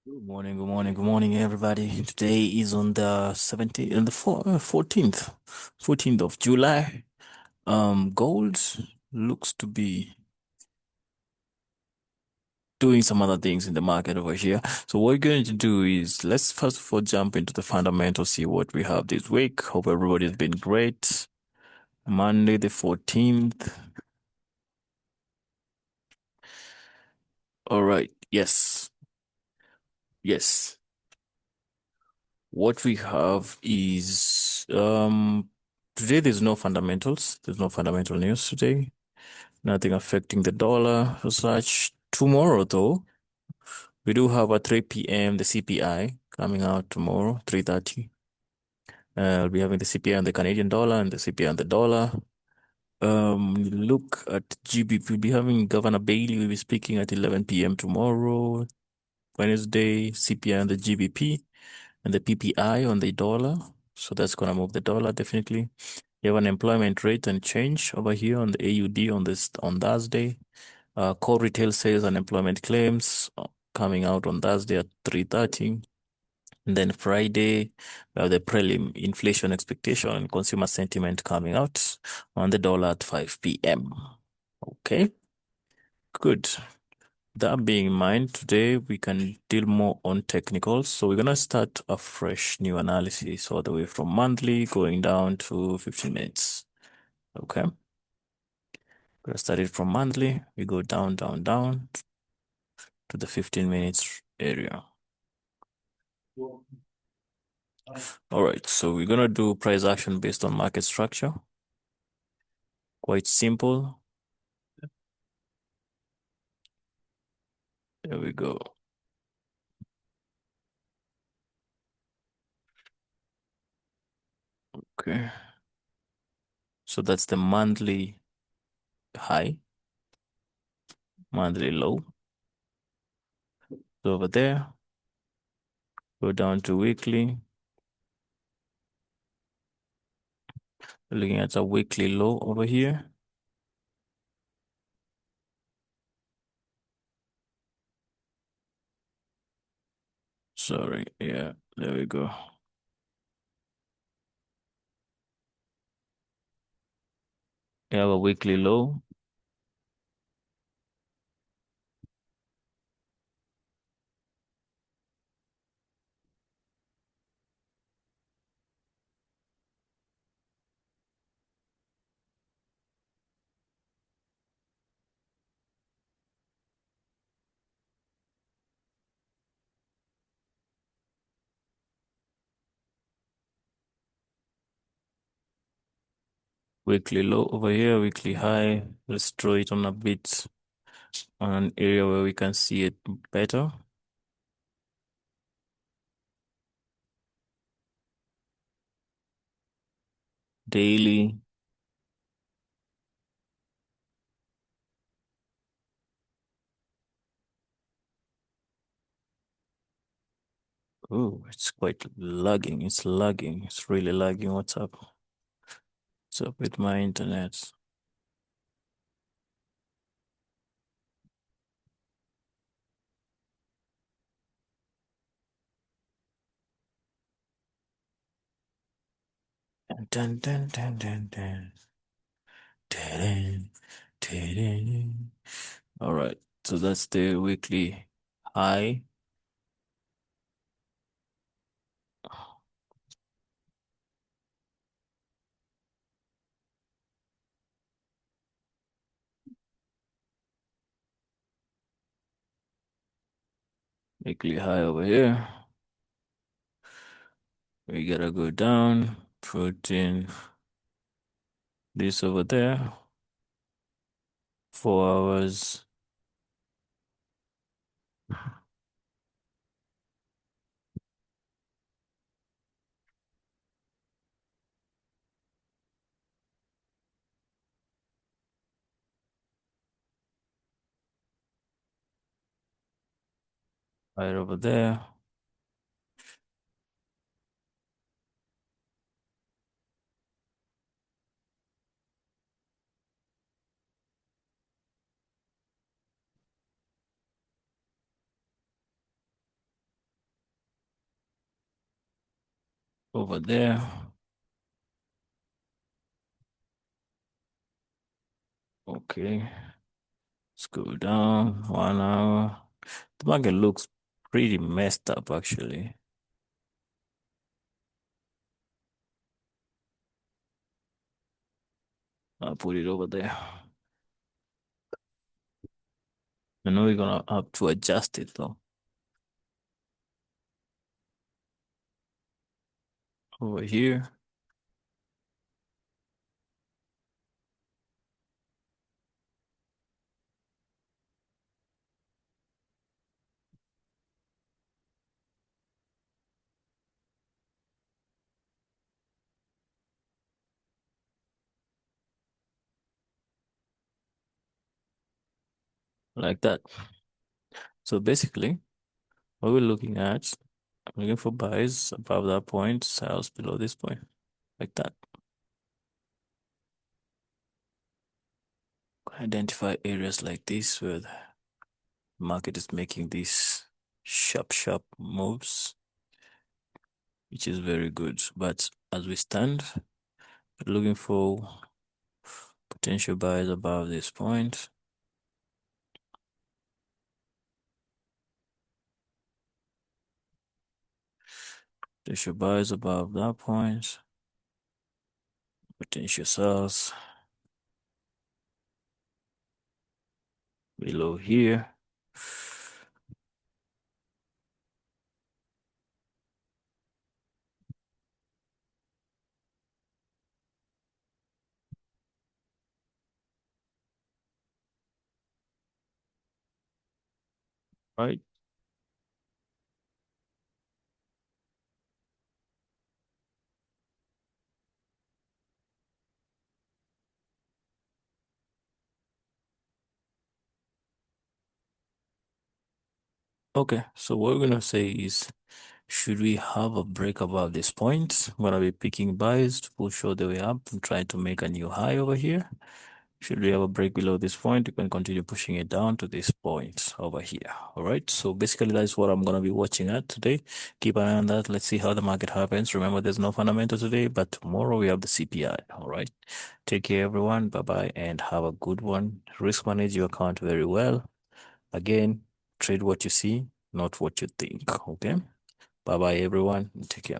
Good morning, good morning, good morning, everybody. Today is on the 17th, and the 14th of July. Gold looks to be doing some other things in the market over here. So what we're going to do is let's first of all jump into the fundamentals, see what we have this week. Hope everybody's been great. Monday the 14th. All right. Yes. Yes. What we have is today there's no fundamentals. There's no fundamental news today. Nothing affecting the dollar as such. Tomorrow, though, we do have at 3 p.m. the CPI coming out tomorrow, 3:30. We'll be having the CPI on the Canadian dollar and the CPI on the dollar. Look at GBP. We'll be having Governor Bailey will be speaking at 11 p.m. tomorrow, Wednesday, CPI on the GBP and the PPI on the dollar. So that's gonna move the dollar definitely. You have an employment rate and change over here on the AUD on Thursday. Core retail sales and employment claims coming out on Thursday at 3:30. And then Friday, we have the prelim inflation expectation and consumer sentiment coming out on the dollar at 5 p.m. Okay, good. That being in mind, today we can deal more on technicals. So we're gonna start a fresh new analysis all the way from monthly going down to 15 minutes. Okay, we're gonna start it from monthly. We go down, down, down to the 15 minutes area. All right, so we're gonna do price action based on market structure. Quite simple. There we go. Okay. So that's the monthly high, monthly low. So over there, go down to weekly. Looking at a weekly low over here. Sorry, yeah, there we go. We have a weekly low. Weekly low over here, weekly high. Let's draw it on a bit on an area where we can see it better. Daily. Oh, it's quite lagging. It's lagging. It's really lagging. What's up? What's up with my internet? Dun, dun, dun, dun, dun. Dun, dun, dun. All right. So that's the weekly high. Weekly high over here. We gotta go down, put in this over there. 4 hours. Right over there. over there. Okay, let's go down 1 hour. The market looks pretty messed up actually. I'll put it over there. I know we're gonna have to adjust it though. Over here. Like that. So basically, what we're looking at, I'm looking for buys above that point, sells below this point, like that. Identify areas like this where the market is making these sharp moves, which is very good. But as we stand, we're looking for potential buys above this point. Potential buys above that point. Potential sells below here. Right? Okay, so what we're gonna say is, should we have a break above this point? I'm gonna be picking buys to push all the way up and trying to make a new high over here. Should we have a break below this point, you can continue pushing it down to this point over here. All right. So basically, that's what I'm going to be watching at today. Keep an eye on that. Let's see how the market happens. Remember, there's no fundamental today, but tomorrow we have the CPI. All right. Take care, everyone. Bye bye, and have a good one. Risk manage your account very well. Again, trade what you see, not what you think. Okay. Bye bye, everyone. Take care.